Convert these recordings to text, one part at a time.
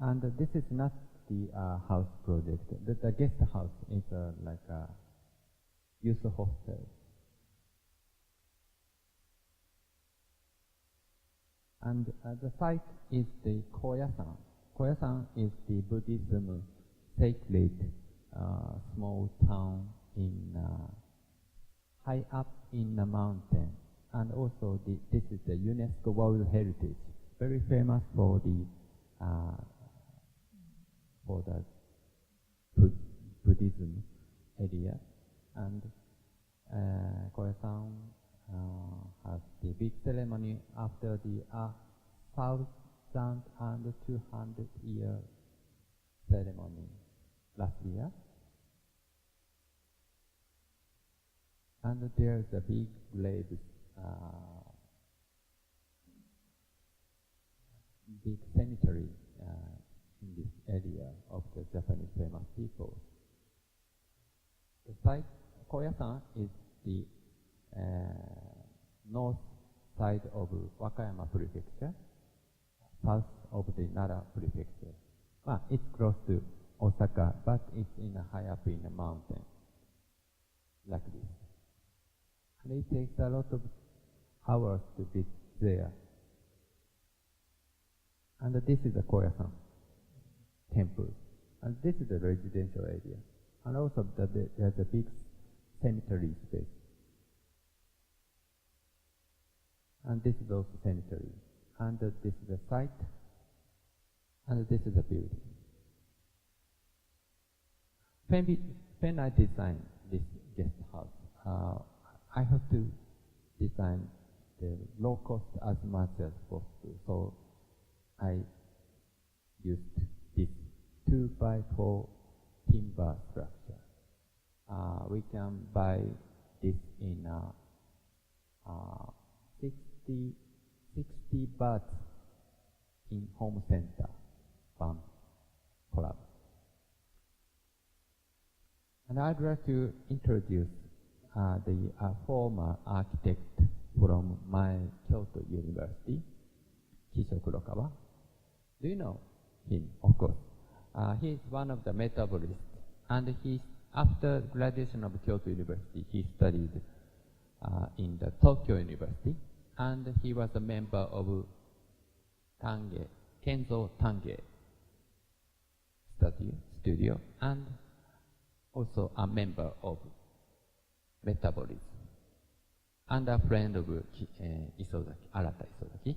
And this is not the house project. The guest house is like a youth hostel. And the site is the Koyasan. Koyasan is the Buddhism sacred small town in high up in the mountain. And also this is the UNESCO World Heritage, very famous for the Buddhism area. And Koyasan has the big ceremony after the 1,200-year ceremony last year. And there's a big grave, big cemetery in this area of the Japanese famous people. The site, Koyasan, is the north side of Wakayama Prefecture, south of the Nara Prefecture. It's close to Osaka, but it's high up in the mountain, like this. And it takes a lot of hours to be there. And this is the Koyasan temple. And this is the residential area. And also there's a big cemetery space. And this is also cemetery. And this is the site. And this is the building. When I designed this guest house, I have to design the low cost as much as possible. So I used this 2x4 timber structure. We can buy this in 60 bahts in home center farm club. And I'd like to introduce the former architect from my Kyoto University, Kisho Kurokawa. Do you know him? Of course. He is one of the metabolists, and after graduation of Kyoto University, he studied in the Tokyo University, and he was a member of Kenzo Tange studio, and also a member of Metabolism, and a friend of Arata Isozaki.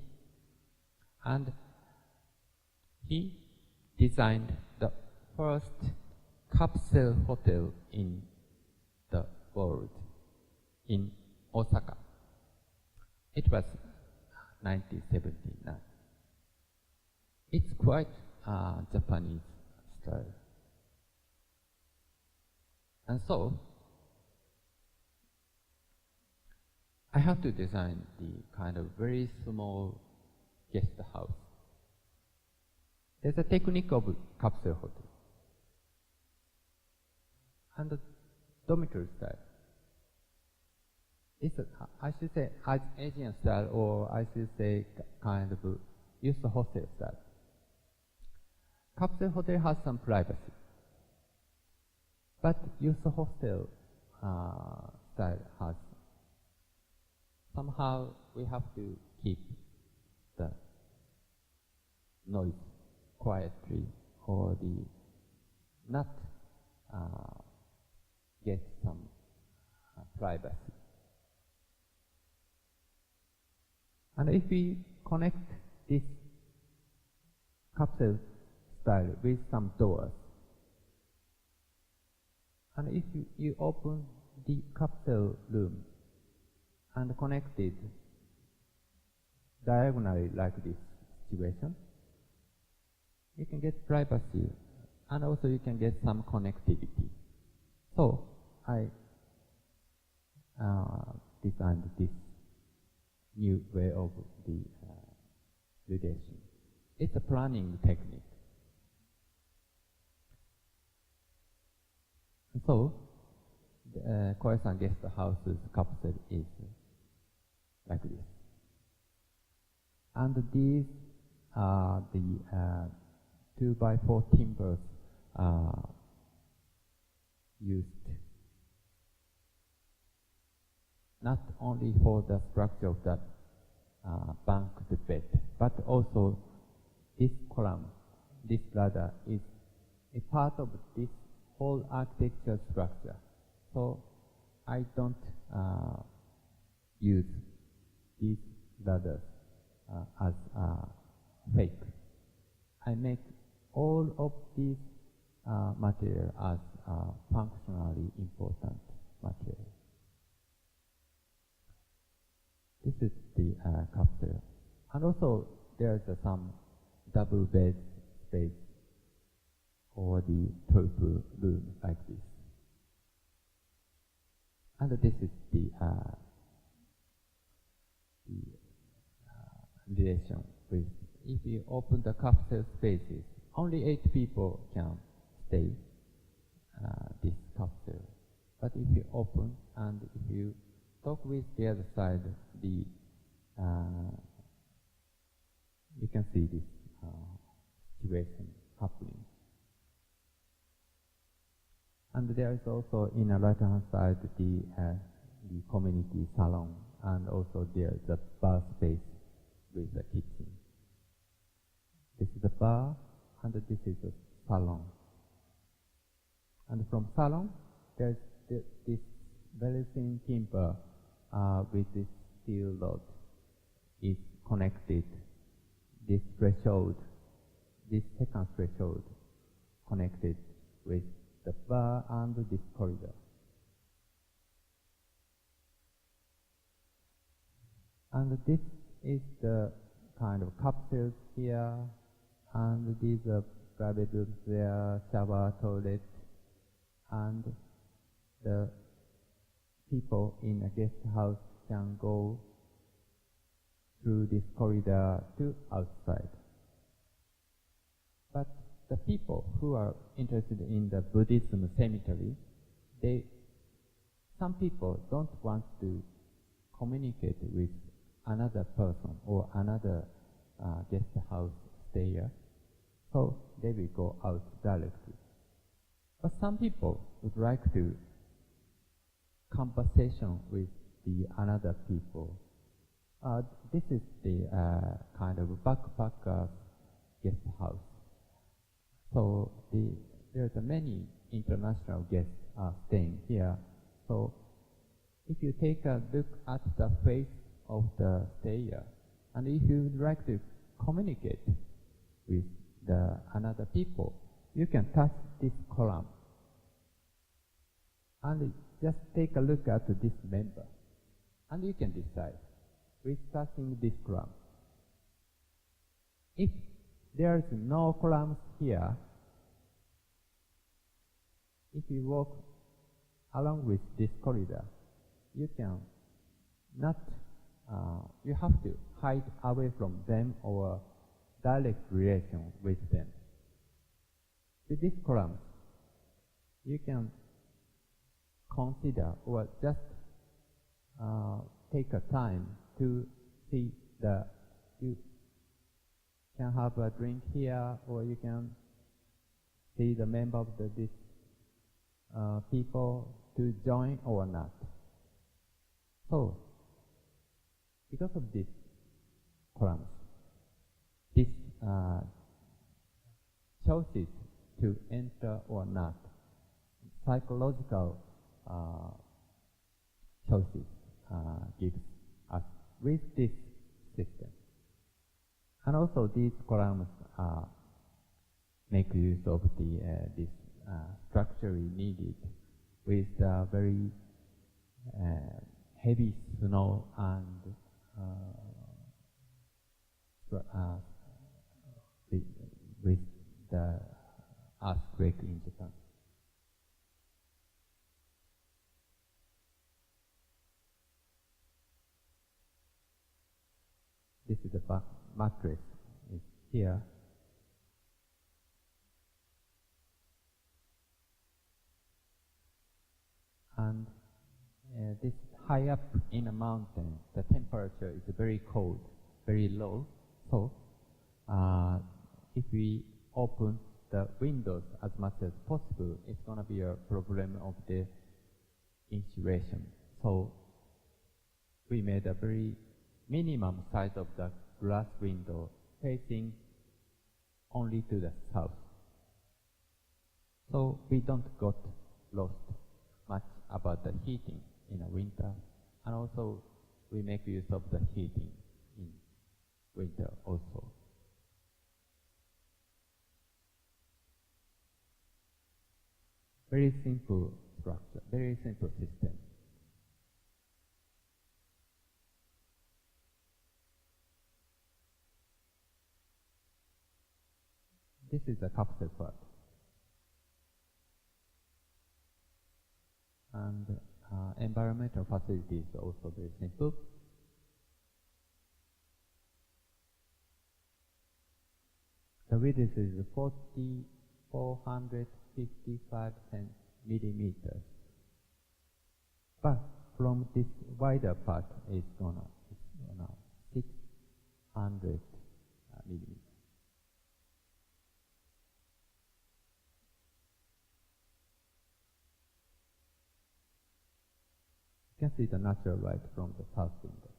And he designed the first capsule hotel in the world in Osaka. It was 1979. It's quite Japanese style. And so, I have to design the kind of very small guest house. There's a technique of capsule hotel and the dormitory style. It's I should say Asian style, or I should say kind of youth hostel style. Capsule hotel has some privacy, but youth hostel style has somehow we have to keep the noise quietly, or not get some privacy. And if we connect this capsule style with some doors, and if you open the capsule room and connect it diagonally like this situation, you can get privacy, and also you can get some connectivity. So I designed this new way of the relation. It's a planning technique. And so the Koyasan guest house's capsule is like this. And these are the 2x4 timbers used not only for the structure of the banked bed, but also this column, this ladder is a part of this whole architecture structure. So I don't use these ladders as fake. I make all of these material as functionally important material. This is the capsule. And also there's some double bed space or the triple room like this. And this is the relation with, if you open the capsule spaces, only 8 people can stay this capsule. But if you open and if you talk with the other side, you can see this situation happening. And there is also in the right hand side the community salon, and also there is a bar space with the kitchen. This is the bar and this is the salon. And from salon there is this very thin timber with this steel rod is connected. This threshold, this second threshold connected with the bar and this corridor. And this is the kind of capsules here, and these are private rooms there, shower, toilet, and the people in a guest house can go through this corridor to outside. But the people who are interested in the Buddhism cemetery, some people don't want to communicate with another person or another guest house stayer, so they will go out directly. But some people would like to conversation with the another people. This is the kind of backpackers guest house. So there's many international guests staying here. So if you take a look at the face of the stayer, and if you would like to communicate with the another people, you can touch this column and just take a look at this member, and you can decide with touching this column. If there is no columns here, if you walk along with this corridor, you can not, you have to hide away from them or direct relation with them. With this column, you can consider or just take a time to see you can have a drink here, or you can see the member of this people to join or not. So, because of this columns, this choices to enter or not, psychological choices gives us with this system. And also these columns make use of this structure needed with very heavy snow and with the earthquake in Japan. This is the mattress. It's here. And this high up in a mountain, the temperature is very cold, very low. So if we open the windows as much as possible, it's going to be a problem of the insulation. So we made a very minimum size of the glass window facing only to the south. So we don't got lost much about the heating in the winter, and also we make use of the heating in winter also. Very simple structure, very simple system. This is the capsule part. And environmental facilities are also very simple. The width is 455 millimeters. But from this wider part, it's gonna 600 millimeters. You can see the natural light from the south window.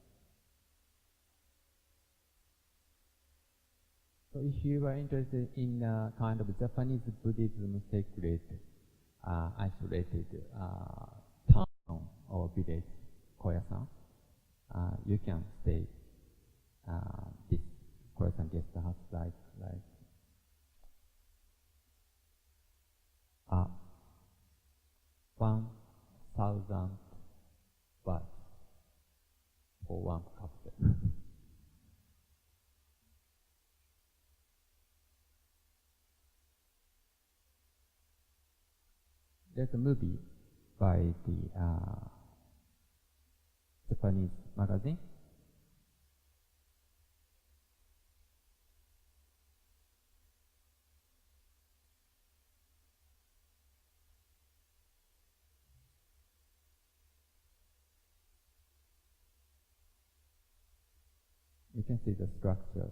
So if you are interested in kind of Japanese Buddhism sacred, isolated town or village, Koyasan, you can stay this Koyasan guest house like 1,000 baht for one capsule. There's a movie by the Japanese magazine. You can see the structure.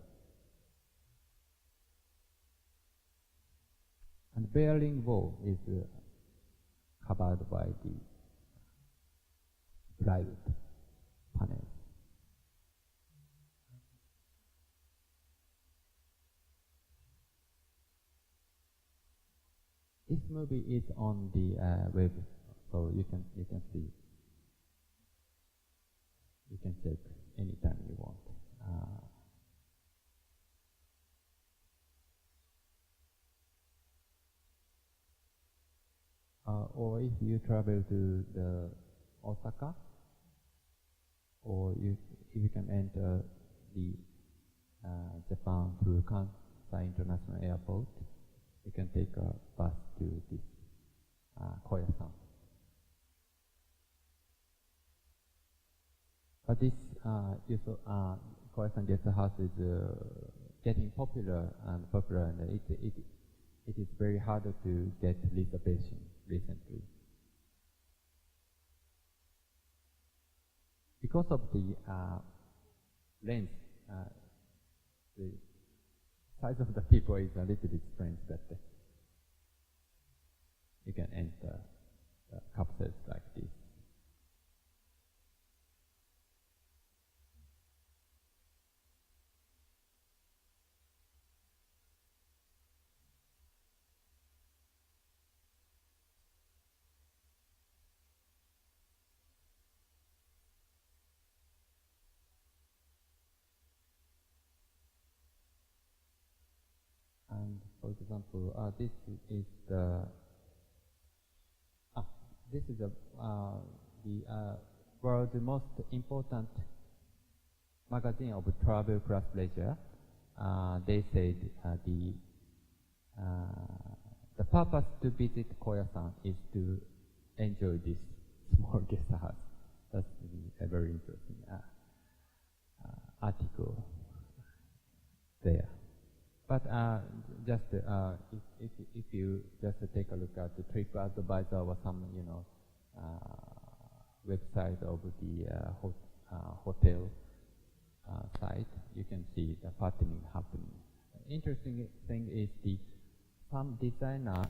And bearing wall is covered by the plywood panels. This movie is on the web, so you can see. You can check anytime you want. Or if you travel to the Osaka, or if you can enter the Japan through Kansai International Airport, you can take a bus to this Koyasan. But this Koyasan guest house is getting popular, and it is very hard to get reservation recently. Because of the length, the size of the people is a little bit strange that you can enter capsules like this. And for example, this is the world's most important magazine of travel plus leisure. They said the purpose to visit Koyasan is to enjoy this small guest house. That's a very interesting article there. But just if you just take a look at the TripAdvisor or some website of the hotel site, you can see the patterning happening. interesting thing is some designer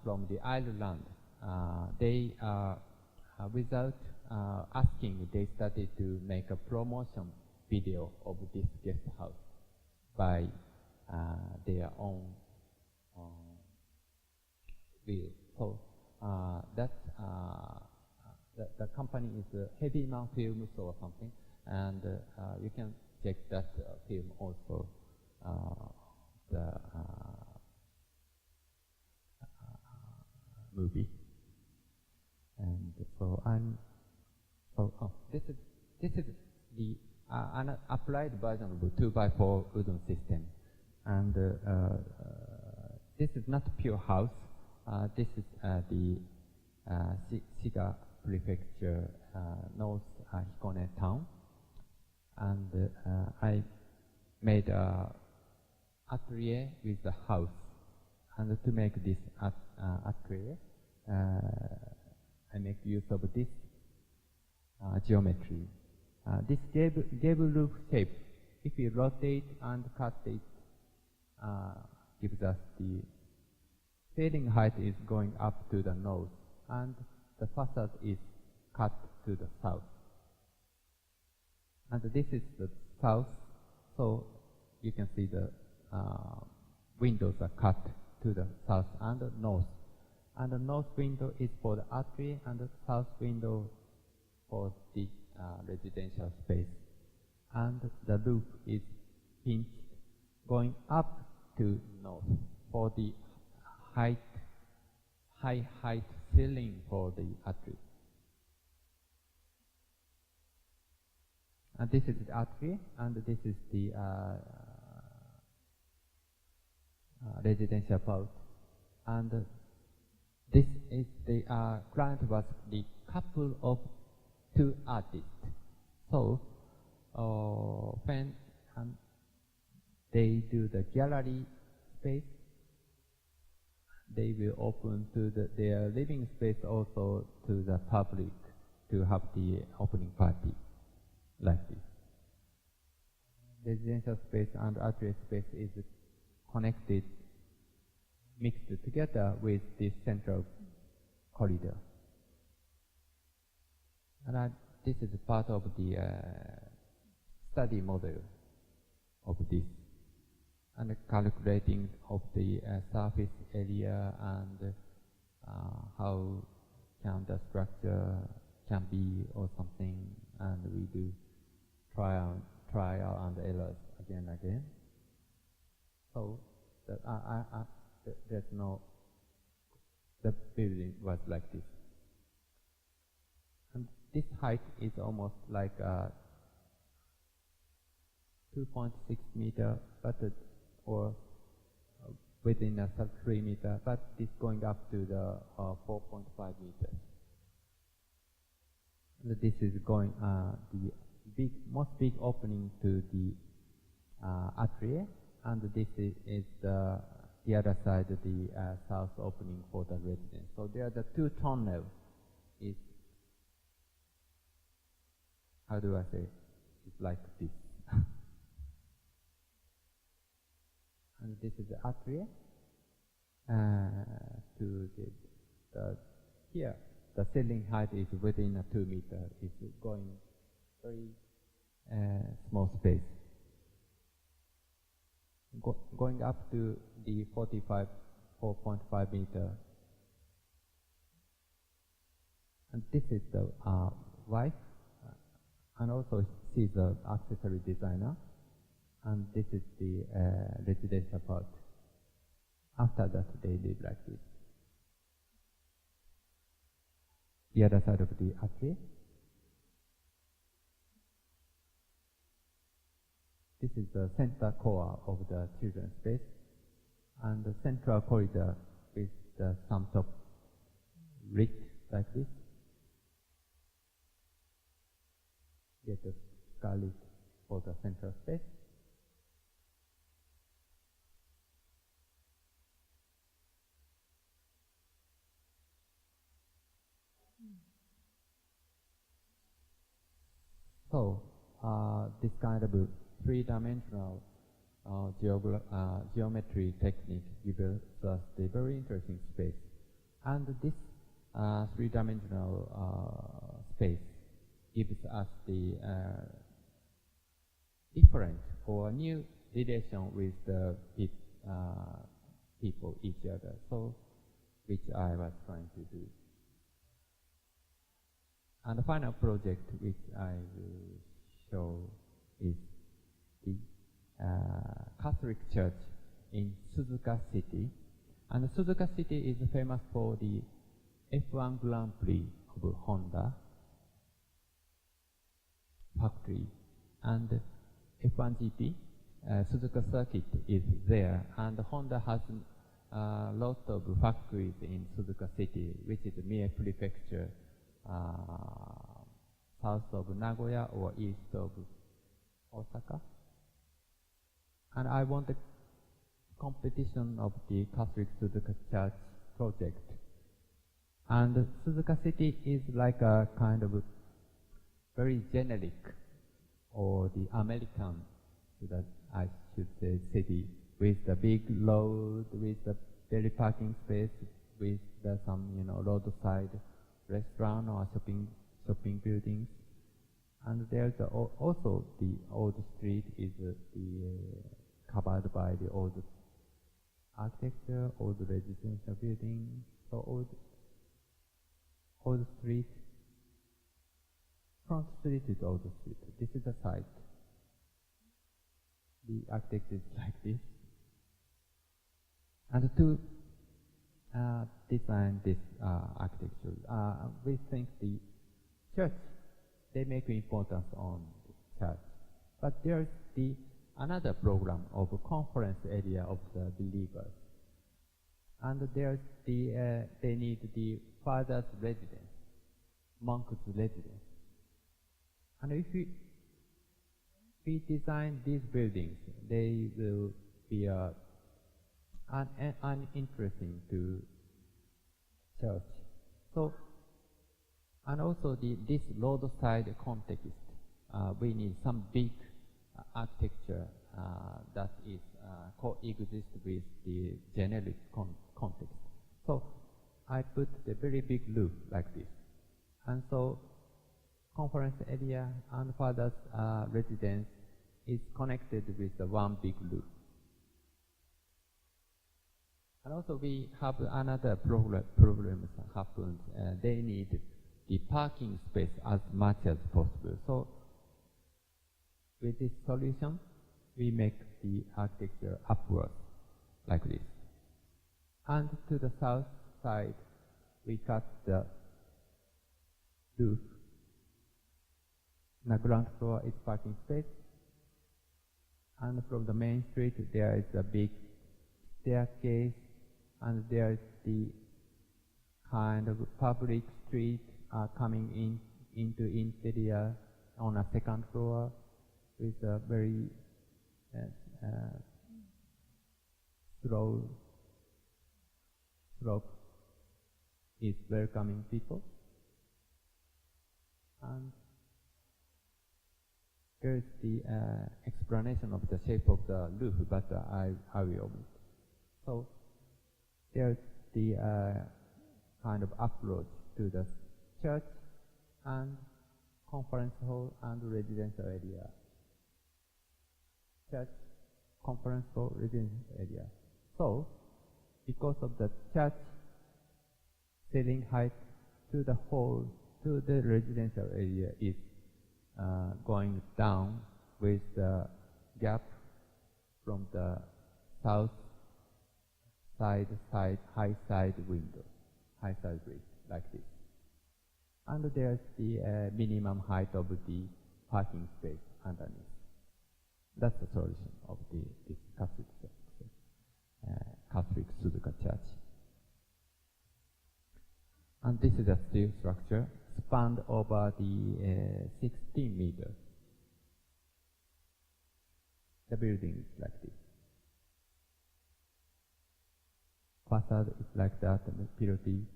from the Ireland, they without asking, they started to make a promotion video of this guest house by their own will. So that the company is Heavy Man Films or something, and you can check that film also. The movie, and so this is the an applied version of the 2x4 udon system, and this is not pure house. This is the Shiga Prefecture, North Hikone town, and I made a atelier with the house, and to make this atelier, I make use of this geometry. This gable roof shape, if you rotate and cut it, gives us the ceiling height is going up to the north, and the facade is cut to the south. And this is the south, so you can see the windows are cut to the south and the north. And the north window is for the atelier, and the south window for the residential space. And the roof is hinged going up to north for the high height ceiling for the atelier. And this is the atelier, and this is the residential part. And this is the client was the couple of two artists. So when they do the gallery space, they will open to their living space also to the public to have the opening party like this. Residential space and atelier space is connected, mixed together with this central corridor. And this is part of the study model of this, and calculating of the surface area and how can the structure can be or something, and we do trial and errors again and again. So there's no, the building was like this. And this height is almost like 2.6 meter, but or within a 3 meter, but it's going up to the 4.5 meters. This is going the most big opening to the atelier, and this is the other side, the south opening for the residence. So there are the two tunnels. Is, how do I say? It's like this. And this is the atelier. To the here, the ceiling height is within a 2 meter. It's going very small space. Going up to the 4.5 meter. And this is the wife, and also she's the accessory designer. And this is the residential part. After that, they live like this. The other side of the atelier. This is the center core of the children's space, and the central corridor with the some top lit like this. Get the scarlet for the central space. So this kind of three-dimensional geometry technique gives us the very interesting space. And this three-dimensional space gives us the different or new relation with the people, each other. So, which I was trying to do. And the final project which I will show is the Catholic Church in Suzuka City. And Suzuka City is famous for the F1 Grand Prix of Honda factory. And F1 GP, Suzuka Circuit is there. And Honda has a lot of factories in Suzuka City, which is Mie Prefecture, south of Nagoya or east of Osaka. And I won the competition of the Catholic Suzuka Church project. And Suzuka City is like a kind of very generic or the American, that I should say, city with the big road, with the daily parking space, with some roadside restaurant or shopping buildings. And there's also the old street is covered by the old architecture, old residential building, so old street. Front street is old street. This is the site. The architecture is like this. And to design this architecture, we think the church, they make importance on the church. But there's another program of a conference area of the believers. And there's they need the father's residence, monk's residence. And if we design these buildings, they will be uninteresting to church. So, and also this roadside context, we need some big architecture that is coexist with the generic context. So, I put the very big roof like this, and so conference area and father's residence is connected with the one big roof. And also we have another problem happens. They need the parking space as much as possible. So with this solution, we make the architecture upward like this. And to the south side, we cut the roof. The ground floor is parking space. And from the main street, there is a big staircase, and there is the kind of public street coming into interior on a second floor with a very slope is welcoming people. And there is the explanation of the shape of the roof, but I will omit. So there is the kind of approach to the church and conference hall and residential area. Church, conference hall, residential area. So, because of the church ceiling height to the hall, to the residential area is going down with the gap from the south side high side window, high side bridge, like this. And there's the minimum height of the parking space underneath. That's the solution of this Catholic Suzuka Church. And this is a steel structure spanned over the 16 meters. The building is like this. Facade is like that, and the pilotis.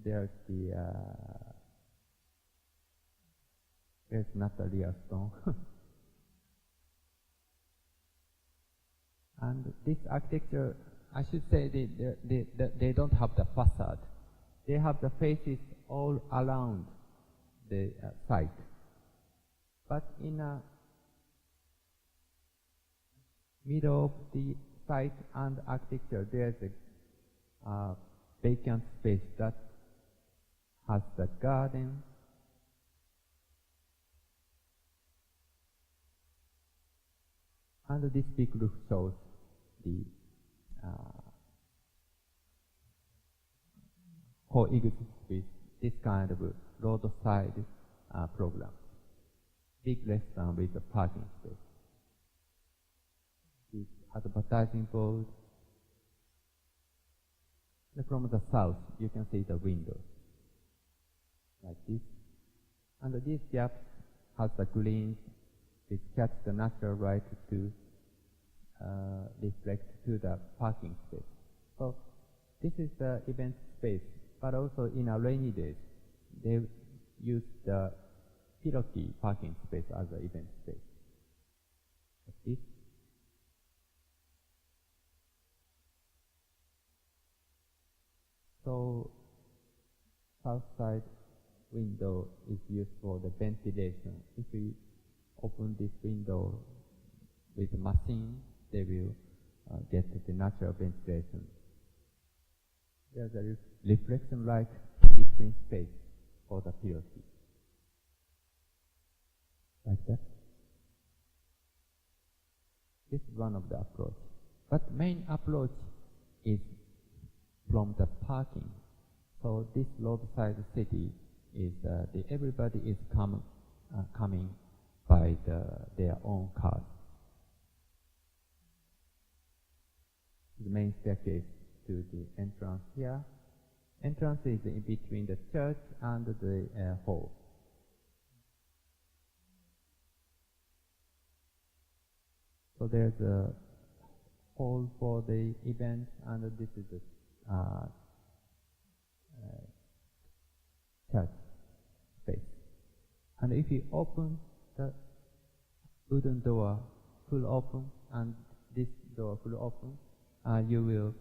There's there's not a real stone. And this architecture, I should say, they don't have the facade. They have the faces all around the site. But in the middle of the site and architecture, there's a vacant space that has the garden. And this big roof shows the coexist with this kind of roadside program. Big restaurant with a parking space. This advertising board. And from the south, you can see the windows like this. And this gap has the greens which catch the natural light to reflect to the parking space. So this is the event space, but also in a rainy days, they use the Piroki parking space as an event space. Like this. So south side window is used for the ventilation. If we open this window with a machine, they will get the natural ventilation. There's a reflection light between space for the POC. Like that. This is one of the approach. But main approach is from the parking. So this roadside city is everybody is coming by their own cars. The main staircase to the entrance here. Entrance is in between the church and the hall. So there's a hall for the event, and this is the church space. And if you open the wooden door full open and this door full open, you will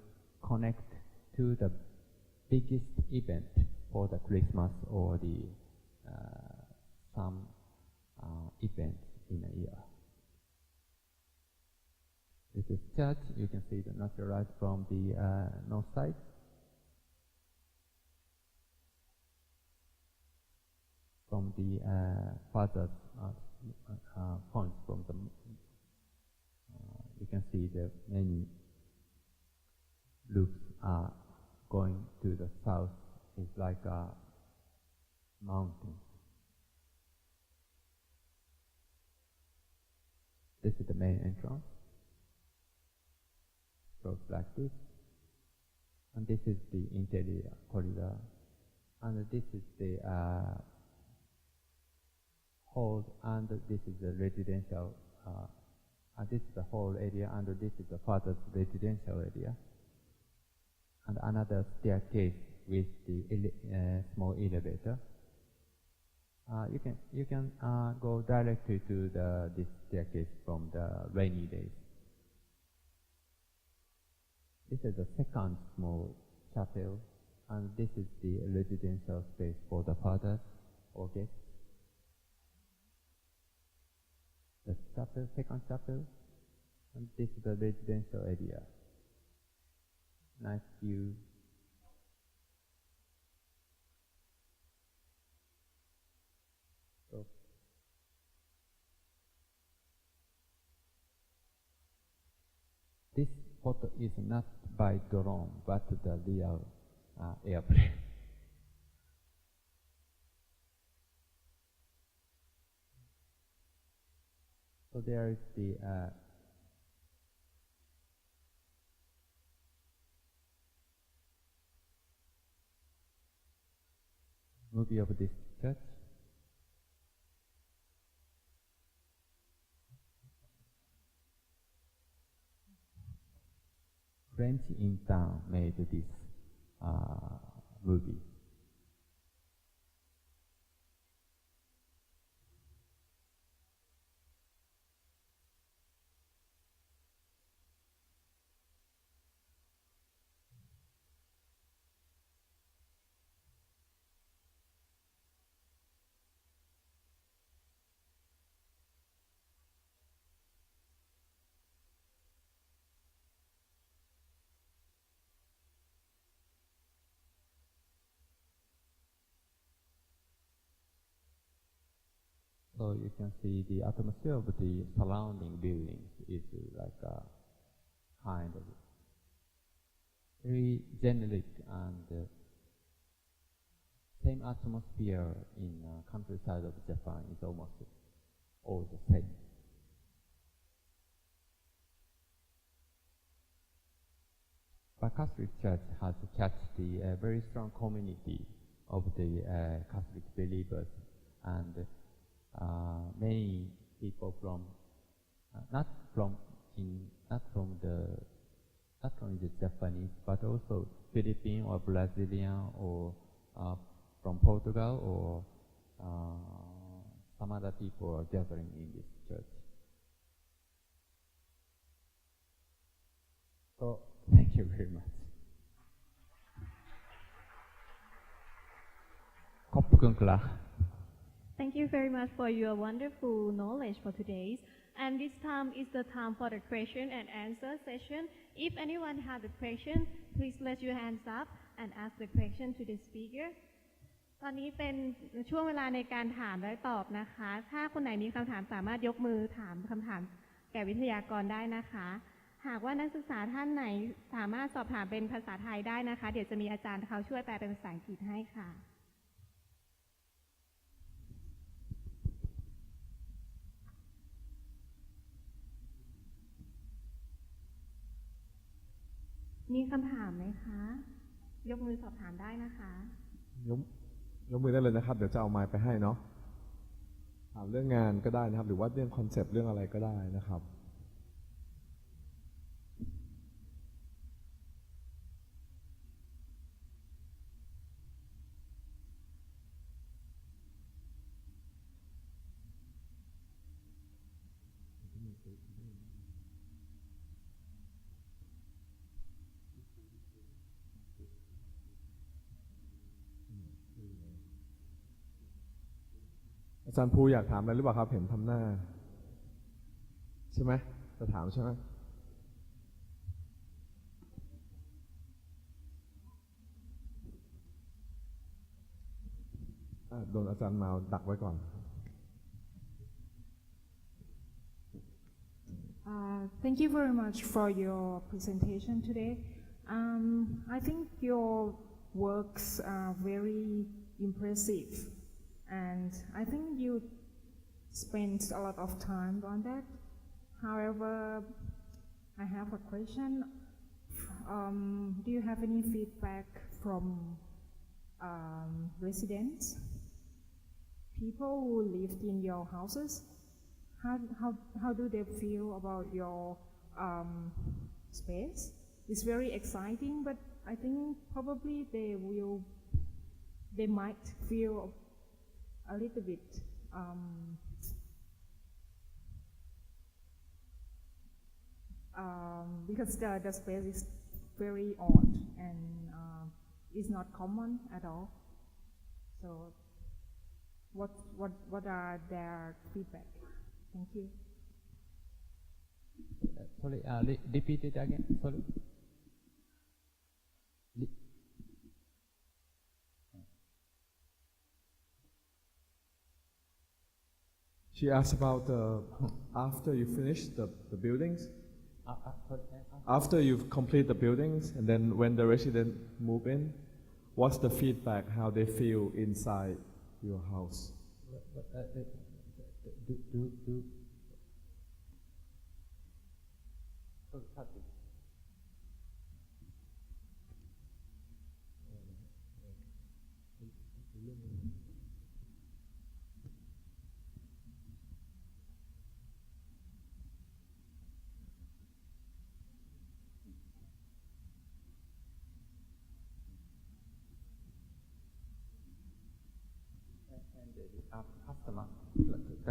connect to the biggest event for the Christmas or the some event in a year. This is church. You can see the natural light from the north side. From the farther points from the, you can see the many roofs are going to the south. It's like a mountain. This is the main entrance. Looks like this. And this is the interior corridor. And this is the hall, and this is the residential, and this is the hall area, and this is the further residential area. And another staircase with the small elevator. You can go directly to this staircase from the rainy days. This is the second small chapel, and this is the residential space for the fathers or guests. The chapel, second chapel, and this is the residential area. Nice view. So, this photo is not by drone, but the real airplane. So there is the movie of this church. French intern made this movie. So you can see the atmosphere of the surrounding buildings is like a kind of very generic and same atmosphere in countryside of Japan is almost all the same. But Catholic Church has catched the very strong community of the Catholic believers and many people from not only the Japanese but also Philippine or Brazilian or from Portugal or some other people are gathering in this church. So thank you very much. ขอบคุณครับ Thank you very much for your wonderful knowledge for today. And this time is the time for the question and answer session. If anyone has a question, please let your hands up and ask the question to the speaker. ตอนนี้เป็นช่วงเวลาในการถามและตอบนะคะ ถ้าคนไหนมีคำถามสามารถยกมือถามคำถามแก่วิทยากรได้นะคะ หากว่านักศึกษาท่านไหนสามารถสอบถามเป็นภาษาไทยได้นะคะ เดี๋ยวจะมีอาจารย์เขาช่วยแปลเป็นภาษาอังกฤษให้ค่ะมีคำถามไหมคะ ยกมือสอบถามได้นะคะยกมือได้เลยนะครับเดี๋ยวจะเอาไมค์ไปให้เนาะถามเรื่องงานก็ได้นะครับหรือว่าเรื่องคอนเซปต์เรื่องอะไรก็ได้นะครับอาจารย์ภูอยากถามอะไรหรือเปล่าครับเห็นทำหน้าใช่ไหมจะถามใช่ไหมโดนอาจารย์มาดักไว้ก่อนThank you very much for your presentation today. I think your works are very impressive. And I think you spent a lot of time on that. However, I have a question. Do you have any feedback from residents, people who lived in your houses? How do they feel about your space? It's very exciting, but I think probably they might feel a little bit because the space is very odd and is not common at all. So what are their feedback? Thank you. Sorry, repeat it again. Sorry. She asked about after you finish the buildings, after you've complete the buildings, and then when the resident move in, what's the feedback, how they feel inside your house?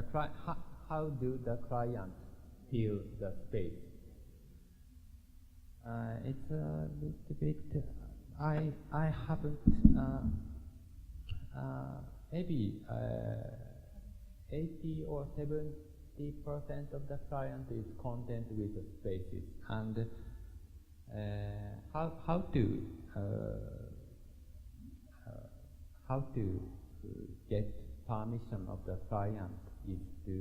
Customer, how do the client feel the space? It's a little bit. I haven't. Maybe 80 or 70% of the client is content with the spaces, and how to get permission of the client is to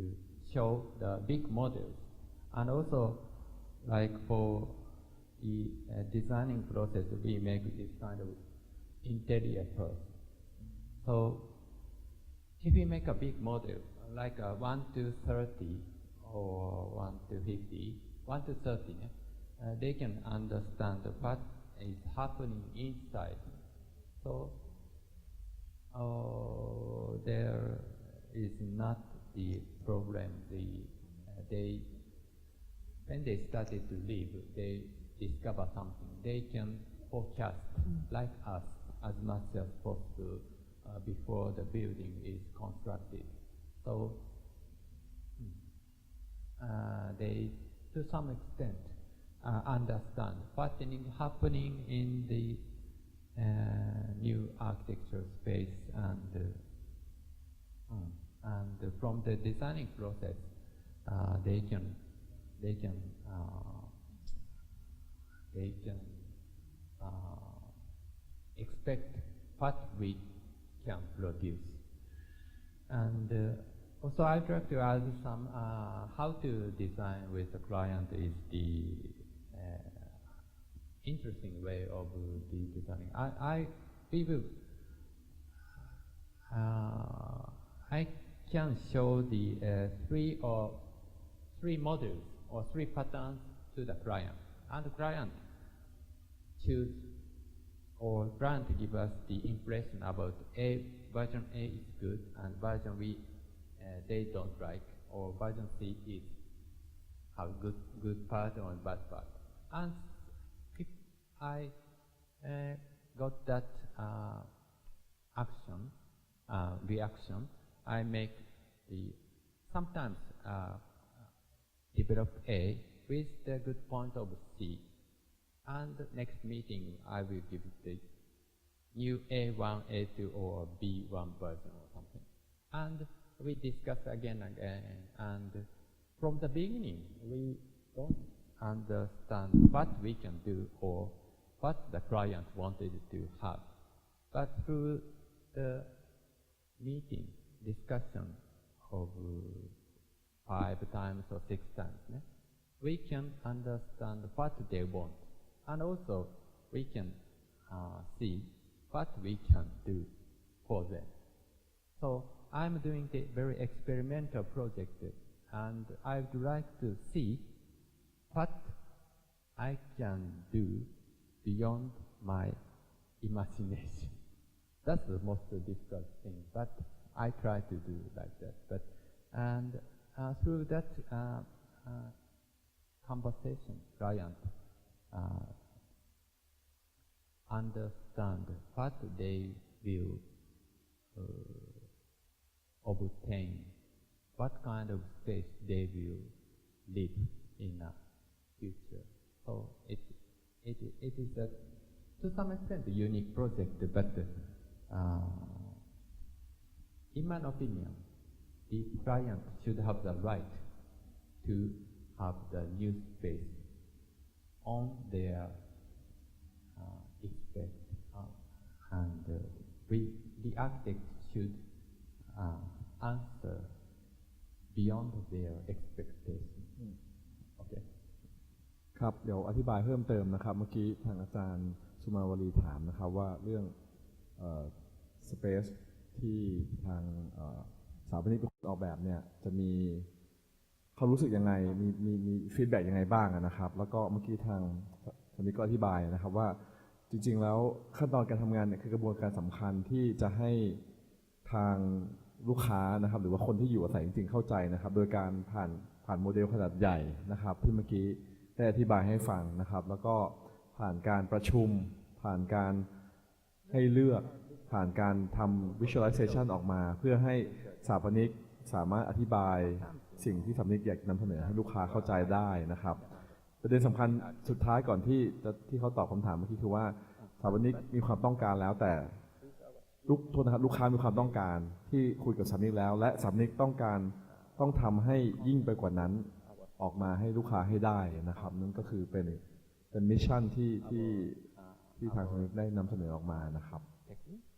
show the big models, and also like for the designing process, we make this kind of interior first. So if we make a big model, like 1 to 30 or 1 to 50, 1 to 30, they can understand what is happening inside. So there is not the problem. When they started to live, they discover something. They can forecast like us as much as possible before the building is constructed. So they, to some extent, understand what's happening in the new architecture space, and from the designing process, they can expect what we can produce. And also I'd like to add some how to design with the client is the interesting way of the designing. I can show the three models or 3 patterns to the client, and the client choose or client give us the impression about version A is good and version B they don't like, or version C is have good part or bad part. And if I got that reaction, I make the sometimes develop A with the good point of C, and next meeting I will give the new A1, A2 or B1 version or something, and we discuss again and again. And from the beginning we don't understand what we can do or what the client wanted to have, but through the meeting discussion of 5 times or 6 times, we can understand what they want, and also we can see what we can do for them. So I'm doing the very experimental project, and I would like to see what I can do beyond my imagination. That's the most difficult thing, but I try to do like that. And through that conversation, client understand what they will obtain, what kind of space they will live in the future. So it is to some extent a unique project, but in my opinion, the client should have the right to have the new space on their expect, and the architect should answer beyond their expectation. Okay. ครับเดี๋ยวอธิบายเพิ่มเติมนะครับเมื่อกี้ทางอาจารย์สุมาวลีถามนะครับว่าเรื่องสเปซที่ทางสถาปนิกออกแบบเนี่ยจะมีเขารู้สึกยังไงมีฟีดแบ็กยังไงบ้างนะครับแล้วก็เมื่อกี้ทางสถาปนิกก็อธิบายนะครับว่าจริงๆแล้วขั้นตอนการทำงานเนี่ยคือกระบวนการสำคัญที่จะให้ทางลูกค้านะครับหรือว่าคนที่อยู่อาศัยจริงๆเข้าใจนะครับโดยการผ่านโมเดลขนาดใหญ่นะครับที่เมื่อกี้ได้อธิบายให้ฟังนะครับแล้วก็ผ่านการประชุมผ่านการให้เลือกผ่านการทำ visualization ออกมาเพื่อให้สถาปนิกสามารถอธิบายสิ่งที่สถาปนิกอยากนำเสนอให้ลูกค้าเข้าใจได้นะครับประเด็นสำคัญสุดท้ายก่อนที่เขาตอบคำถามเมื่อกี้คือว่าสถาปนิกมีความต้องการแล้วแต่ลูกค้ามีความต้องการที่คุยกับสถาปนิกแล้วและสถาปนิกต้องทำให้ยิ่งไปกว่านั้นออกมาให้ลูกค้าให้ได้นะครับนั่นก็คือเป็นมิชชั่นที่ทางสถาปนิกได้นำเสนอออกมานะครับ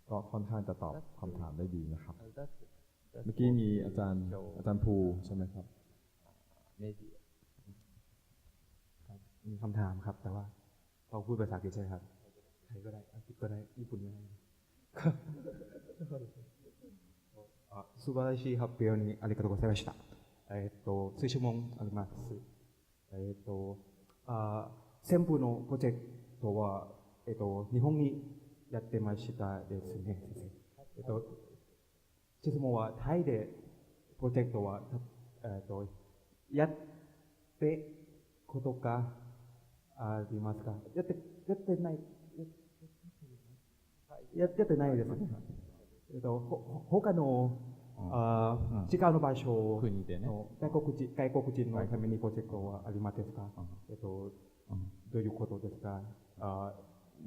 ก็ค่อนข้างจะตอบคำถามได้ดีนะครับ เมื่อกี้มีอาจารย์ภูใช่ไหมครับ maybe มีคำถามครับแต่ว่าพอพูดภาษาอังกฤษใช่ครับไทยก็ได้อังกฤษก็ได้ญี่ปุ่นก็ได้素晴らしい発表にありがとうございました。追加問あります。旋風のプロジェクトは日本にやってましたですね。質問はタイでプロジェクトはやってことがありますか？やってないですね。他の違う場所の外国人のためにプロジェクトはありますか？どういうことですか？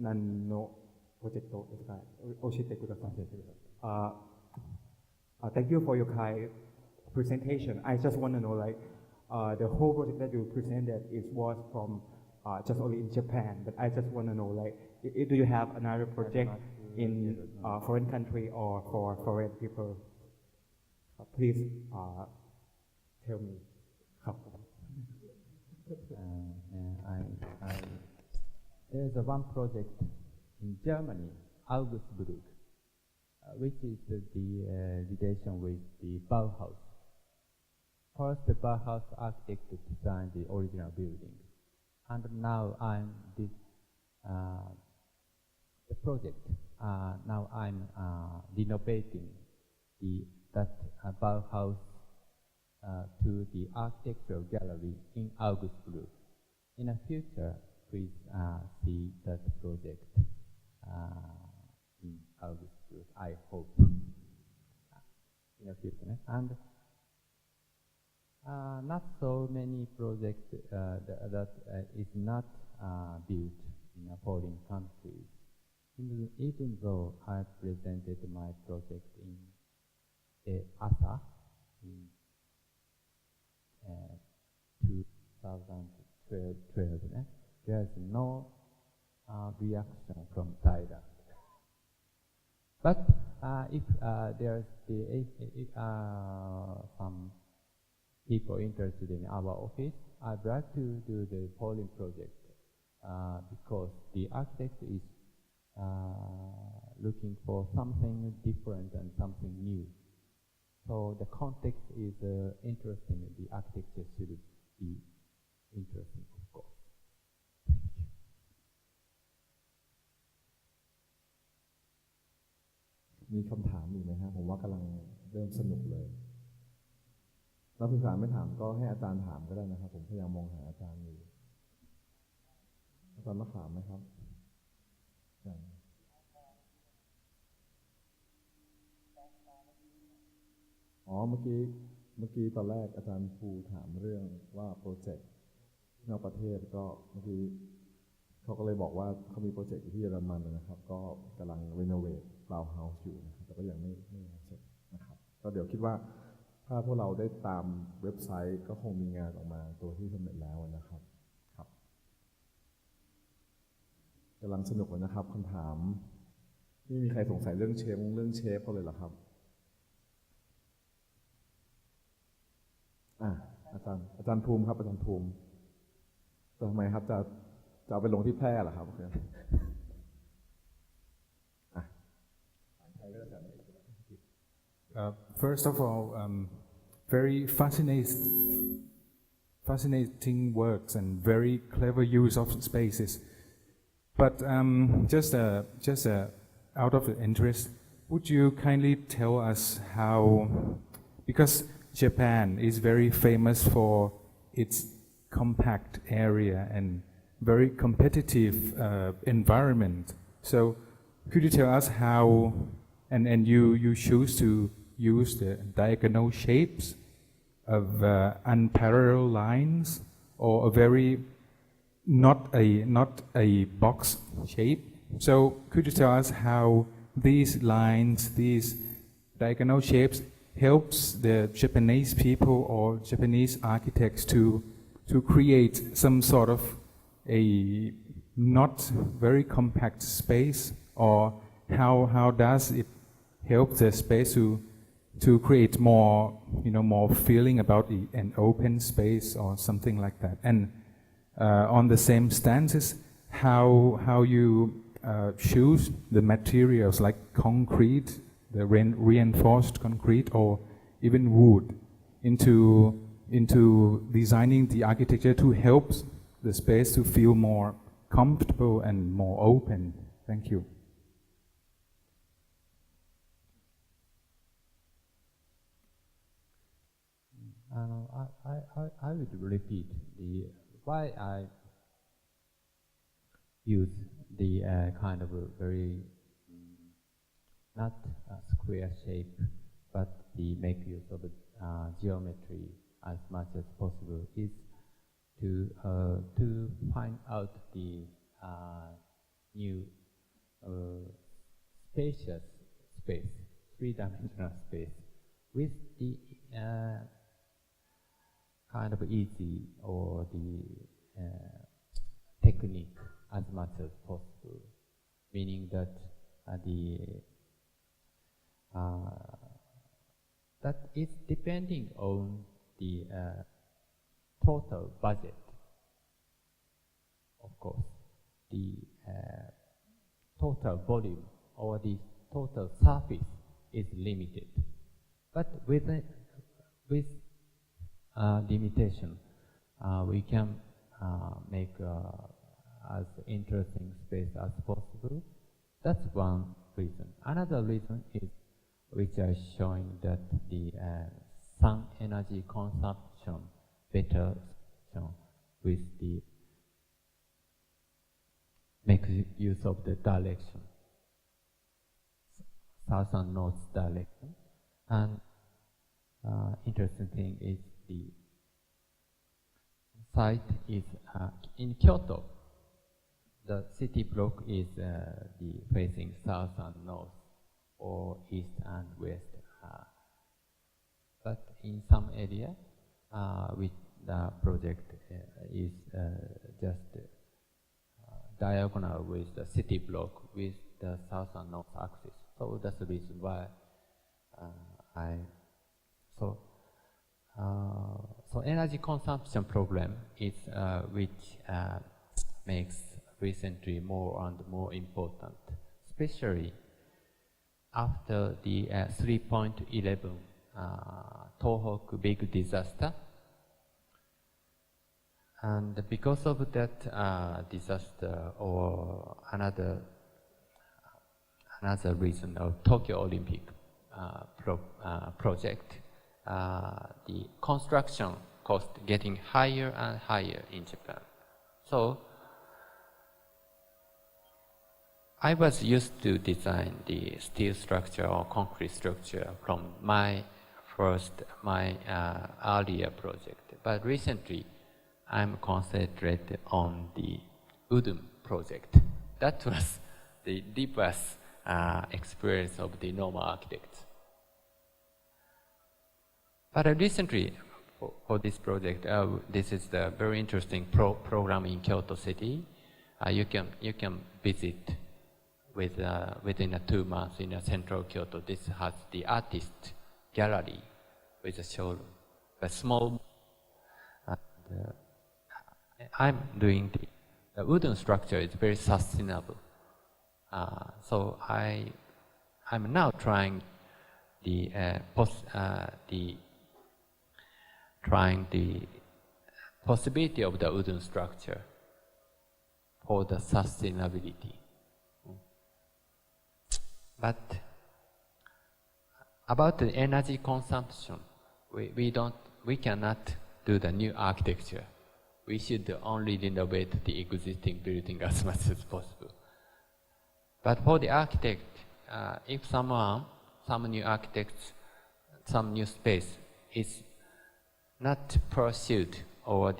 何のプロジェクトですか？教えてください。Thank you for your kind presentation. I just want to know, like, the whole project that you presented was from just only in Japan, but I just want to know, like, do you have another project in foreign country or for foreign people? Please tell me. There's one project in Germany, Augsburg, which is the relation with the Bauhaus. First, the Bauhaus architect designed the original building, and now the project. Now I'm renovating that Bauhaus to the architectural gallery in Augsburg. In the future, please see that project in Augsburg, I hope, in the future. And not so many projects that is not built in foreign countries. Even though I presented my project in ASA in 2012, there's no reaction from Thailand. But if there's some people interested in our office, I'd like to do the foreign project because the architect is looking for something different and something new. So the context is interesting. The architecture should be interesting, of course. Thank you. มีคำถามอีกไหมฮะผมว่ากำลังเริ่มสนุกเลยนักศึกษาไม่ถามก็ให้อาจารย์ถามก็ได้นะครับผมพยายามมองหาอาจารย์อยู่อาจารย์มาถามไหมครับอ๋อเมื่อกี้ตอนแรกอาจารย์ภูถามเรื่องว่าโปรเจกต์นอกประเทศก็เมื่อกี้เขาก็เลยบอกว่าเขามีโปรเจกต์ที่เยอรมันนะครับก็กำลังรีโนเวทบาวเฮาส์อยู่นะครับแต่ก็ยังไม่เสร็จนะครับก็เดี๋ยวคิดว่าถ้าพวกเราได้ตามเว็บไซต์ก็คงมีงานออกมาตัวที่สำเร็จแล้วนะครับครับกำลังสนุกเลยนะครับคำถามไม่มีใครสงสัยเรื่องเชฟเขาเลยเหรอครับอาจารย์ภูมิครับอาจารย์ภูมิทำไมครับจะเอาไปลงที่แพร่เหรอครับFirst of all, very fascinating works and very clever use of spaces. But just out of interest, would you kindly tell us how, because Japan is very famous for its compact area and very competitive environment. So could you tell us how, and you choose to use the diagonal shapes of unparalleled lines or a very not a box shape. So could you tell us how these lines, these diagonal shapes helps the Japanese people or Japanese architects to create some sort of a not very compact space, or how does it help the space to create more, more feeling about an open space or something like that. And on the same stances, how you choose the materials like concrete, the reinforced concrete, or even wood, into designing the architecture to help the space to feel more comfortable and more open. Thank you. I would repeat why I use the kind of a very not a square shape, but the make use of geometry as much as possible is to find out the new spacious space, three-dimensional space with the kind of easy or the technique as much as possible, meaning that that is depending on the total budget. Of course, the total volume or the total surface is limited, but with limitation, we can make as interesting space as possible. That's one reason. Another reason is, which is showing that the sun energy consumption better with the make use of the direction, south and north direction. And interesting thing is the site is in Kyoto. The city block is the facing south and north, or east and west. But in some area, with the project is just diagonal with the city block with the south and north axis. So that's the reason why so energy consumption problem is which makes recently more and more important, especially after the 3.11 Tohoku big disaster. And because of that disaster, or another reason of Tokyo Olympic project, the construction cost getting higher and higher in Japan. So I was used to design the steel structure or concrete structure from my earlier project, but recently I'm concentrated on the wooden project. That was the deepest experience of the normal architects. But recently, for this project, this is the very interesting program in Kyoto City. You can visit within 2 months in central Kyoto. This has the artist gallery with a showroom, a small. I'm doing the wooden structure is very sustainable. So I'm now trying the possibility of the wooden structure for the sustainability. But about the energy consumption, we cannot do the new architecture. We should only renovate the existing building as much as possible. But for the architect, if some new architects, some new space is not pursued, or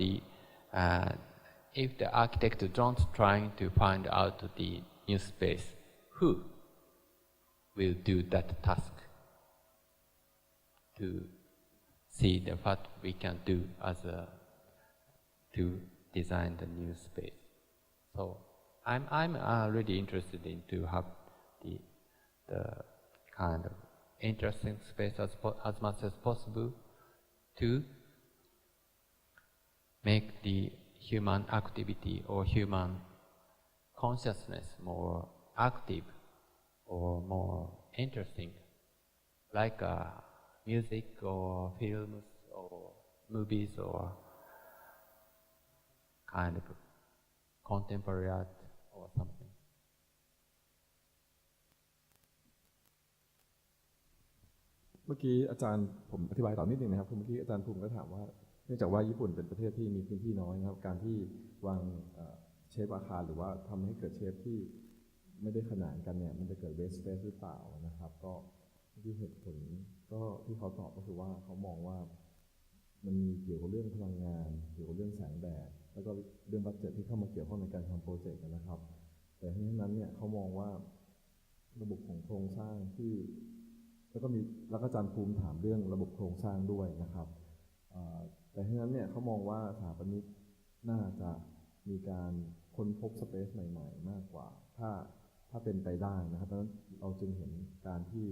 if the architect don't trying to find out the new space, who will do that task to see what we can do to design the new space. So I'm really interested in to have the kind of interesting space as much as possible to make the human activity or human consciousness more active or more interesting, like music or films or movies or kind of contemporary art or something. เมื่อกี้อาจารย์ผมอธิบายต่อนิดนึงนะครับเมื่อกี้อาจารย์ภูมิก็ถามว่าเนื่องจากว่าญี่ปุ่นเป็นประเทศที่มีพื้นที่น้อยนะครับการที่วางเชฟอาคารหรือว่าทำให้เกิดเชฟที่ไม่ได้ขนานกันเนี่ยมันจะเกิด waste space หรือเปล่านะครับก็ที่เหตุผลก็ที่เขาตอบก็คือว่าเขามองว่ามันมีเกี่ยวกับเรื่องพลังงานเกี่ยวกับเรื่องแสงแดดแล้วก็เรื่องบัดเจ็ตที่เข้ามาเกี่ยวข้องในการทำโปรเจกต์นะครับแต่ทั้งนี้นั้นเนี่ยเขามองว่าระบบของโครงสร้างที่แล้วก็อาจารย์ภูมิถามเรื่องระบบโครงสร้างด้วยนะครับแต่ทั้งนั้นเนี่ยเขามองว่าสถาปนิกน่าจะมีการค้นพบสเปซใหม่ๆมากกว่าถ้าเป็นไปได้นะครับดังนั้นเราจึงเห็นการที่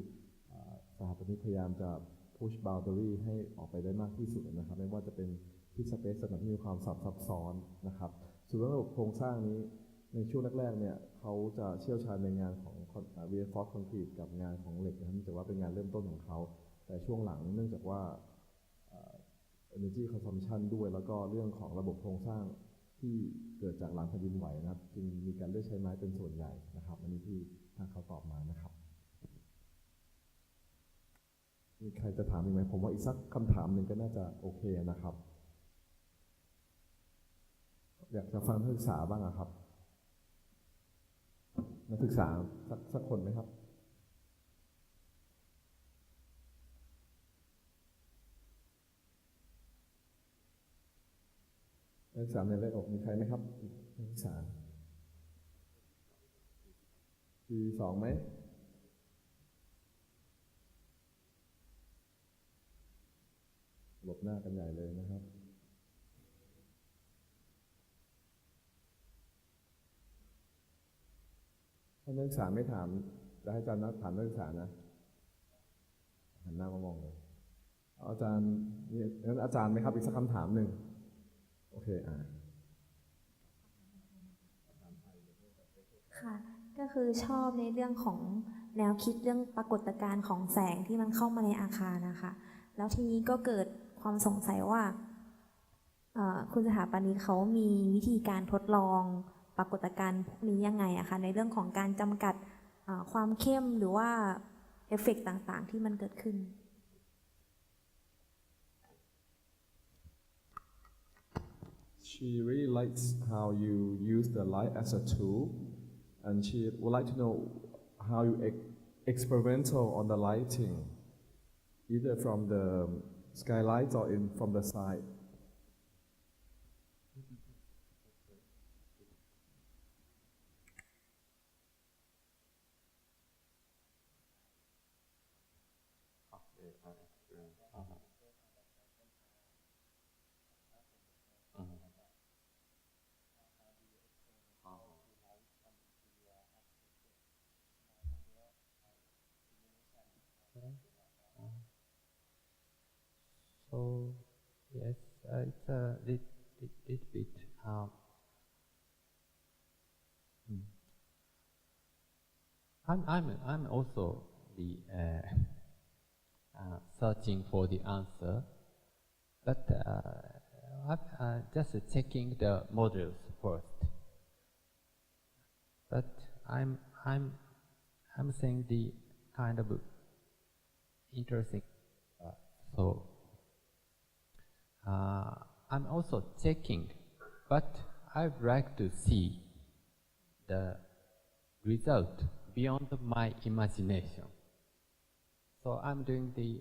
สถาปนิกพยายามจะ push boundary ให้ออกไปได้มากที่สุดนะครับไม่ว่าจะเป็นที่สเปซต่างๆที่มีความซับซ้อนนะครับส่วนระบบโครงสร้างนี้ในช่วงแรกๆเนี่ยเขาจะเชี่ยวชาญในงานของreinforced concrete กับงานของเหล็กนะครับแต่ว่าเป็นงานเริ่มต้นของเขาแต่ช่วงหลังเนื่องจากว่า energy consumption ด้วยแล้วก็เรื่องของระบบโครงสร้างที่เกิดจากหลังแผ่นดินไหวนะครับจึงมีการเลือกใช้ไม้เป็นส่วนใหญ่นะครับอันนี้ที่ทางเขาตอบมานะครับมีใครจะถามอีกไหมผมว่าอีกสักคำถามหนึ่งก็น่าจะโอเคนะครับอยากจะฟังนักศึกษาบ้างครับนักศึกษาสักคนไหมครับนักศึกษาในเลขอกมีใครไหมครับนักศึกษาปี2ไหมหลบหน้ากันใหญ่เลยนะครับถ้านักศึกษาไม่ถามจะให้อาจารย์ถามนักศึกษานะหันหน้ามามองเลยอาจารย์นี่งั้นอาจารย์ไหมครับอีกสักคำถามหนึ่งโอเคค่ะก็คือชอบในเรื่องของแนวคิดเรื่องปรากฏการณ์ของแสงที่มันเข้ามาในอาคารนะคะแล้วทีนี้ก็เกิดความสงสัยว่าคุณสถาปนิกเขามีวิธีการทดลองปรากฏการณ์พวกนี้ยังไงอะคะในเรื่องของการจำกัดความเข้มหรือว่าเอฟเฟกต์ต่างๆที่มันเกิดขึ้นShe really likes how you use the light as a tool, and she would like to know how you experimental on the lighting, either from the skylights or from the side. So yes, it's a little bit. I'm also the searching for the answer, but I'm just checking the models first. But I'm saying the kind of interesting. So I'm also checking, but I'd like to see the result beyond my imagination. So I'm doing the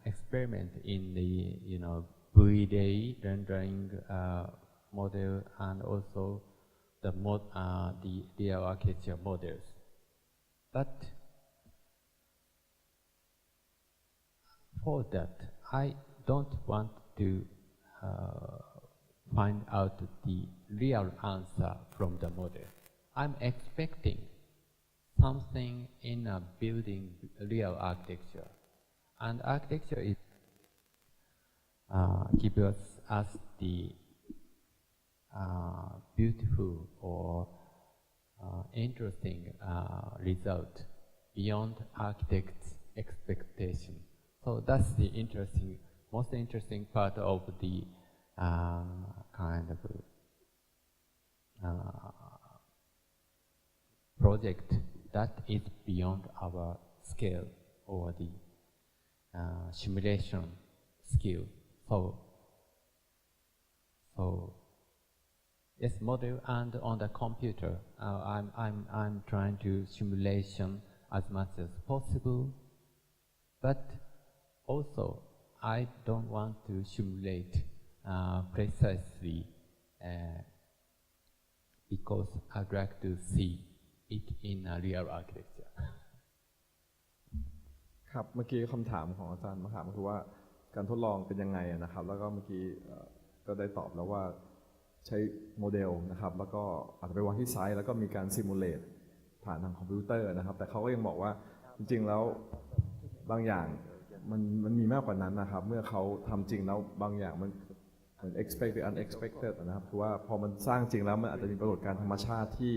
experiment in the V-Day rendering model and also the real architecture models. But for that, I don't want to find out the real answer from the model. I'm expecting something in a building, real architecture. And architecture is gives us the beautiful or interesting result beyond architect's expectation. So that's the most interesting part of the kind of project that is beyond our scale or the simulation skill. So yes, model and on the computer, I'm trying to simulation as much as possible, but also I don't want to simulate precisely because I'd like to see it in a real architecture. ครับเมื่อกี้คำถามของอาจารย์มาถามคือว่าการทดลองเป็นยังไงนะครับแล้วก็เมื่อกี้ก็ได้ตอบแล้วว่าใช้โมเดลนะครับแล้วก็อาจจะไปวางที่ไซต์แล้วก็มีการซิมูเลตผ่านทางคอมพิวเตอร์นะครับแต่เขาก็ยังบอกว่าจริงๆแล้วบางอย่างมันมีมากกว่านั้นนะครับเมื่อเขาทำจริงแล้วบางอย่างมันเหมือน expect หรือ unexpected นะครับคือว่าพอมันสร้างจริงแล้วมันอาจจะมีปรากฏการณ์ธรรมชาติที่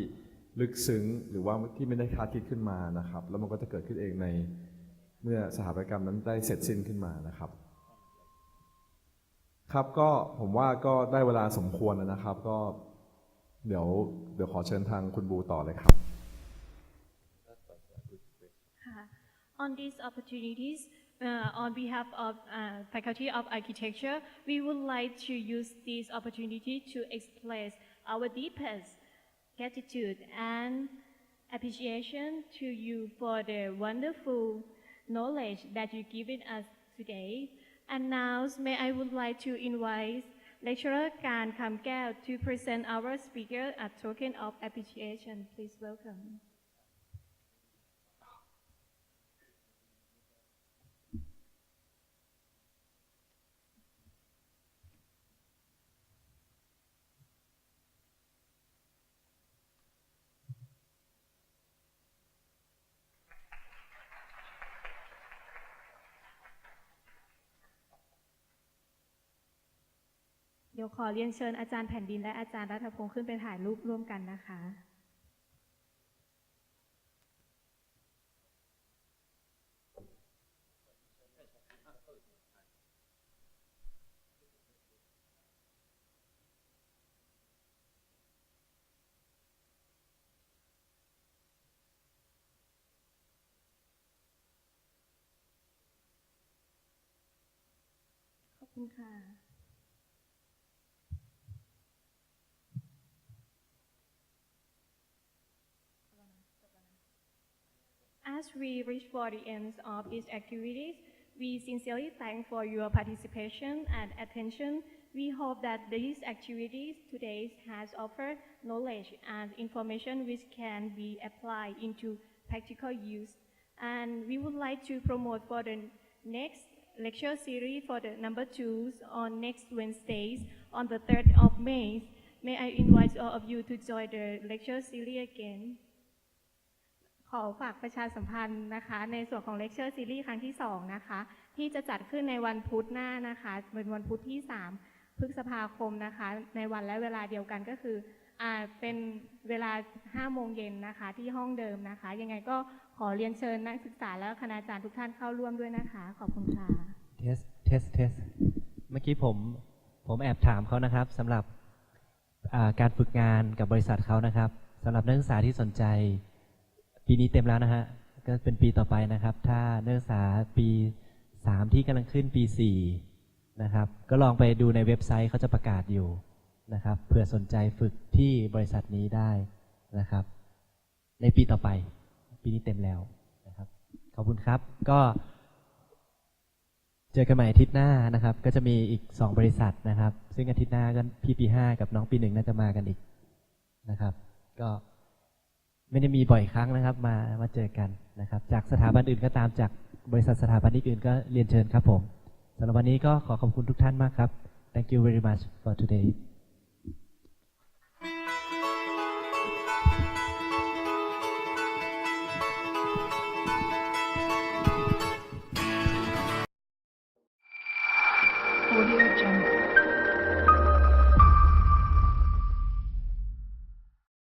ลึกซึ้งหรือว่าที่ไม่ได้คาดคิดขึ้นมานะครับแล้วมันก็จะเกิดขึ้นเองในเมื่อสถาปัตยกรรมนั้นได้เสร็จสิ้นขึ้นมานะครับครับก็ผมว่าก็ได้เวลาสมควรแล้วนะครับก็เดี๋ยวขอเชิญทางคุณบูต่อเลยครับ On these opportunities, on behalf of Faculty of Architecture, we would like to use this opportunity to express our deepest gratitude and appreciation to you for the wonderful knowledge that you've given us today. And now, I would like to invite lecturer Kan Kamkeo to present our speaker a token of appreciation. Please welcome. เดี๋ยวขอเรียนเชิญอาจารย์แผ่นดินและอาจารย์รัฐพงศ์ขึ้นไปถ่ายรูปร่วมกันนะคะขอบคุณค่ะAs we reach for the end of these activities, we sincerely thank for your participation and attention. We hope that these activities today has offered knowledge and information which can be applied into practical use. And we would like to promote for the next lecture series for the number 2 on next Wednesdays on the 3rd of May. May I invite all of you to join the lecture series again.ขอฝากประชาสัมพันธ์นะคะในส่วนของเลคเชอร์ซีรีส์ครั้งที่2นะคะที่จะจัดขึ้นในวันพุธหน้านะคะเป็นวันพุธที่3พฤษภาคมนะคะในวันและเวลาเดียวกันก็คือเป็นเวลา 5 โมงเย็นนะคะที่ห้องเดิมนะคะยังไงก็ขอเรียนเชิญนักศึกษาและคณาจารย์ทุกท่านเข้าร่วมด้วยนะคะขอบคุณค่ะเทสเมื่อกี้ผมแอบถามเขานะครับสำหรับการฝึกงานกับบริษัทเขานะครับสำหรับนักศึกษาที่สนใจปีนี้เต็มแล้วนะฮะก็เป็นปีต่อไปนะครับถ้านักศึกษาปี3ที่กำลังขึ้นปี4นะครับก็ลองไปดูในเว็บไซต์เขาจะประกาศอยู่นะครับเผื่อสนใจฝึกที่บริษัทนี้ได้นะครับในปีต่อไปปีนี้เต็มแล้วนะครับขอบคุณครับก็เจอกันใหม่อาทิตย์หน้านะครับก็จะมีอีก2บริษัทนะครับซึ่งอาทิตย์หน้าก็พี่ปี5กับน้องปี1น่าจะมากันอีกนะครับก็ไม่ได้มีบ่อยครั้งนะครับมาเจอกันนะครับจากสถาบันอื่นก็ตามจากบริษัทสถาบันอื่นก็เรียนเชิญครับผมสำหรับวันนี้ก็ขอขอบคุณทุกท่านมากครับ Thank you very much for today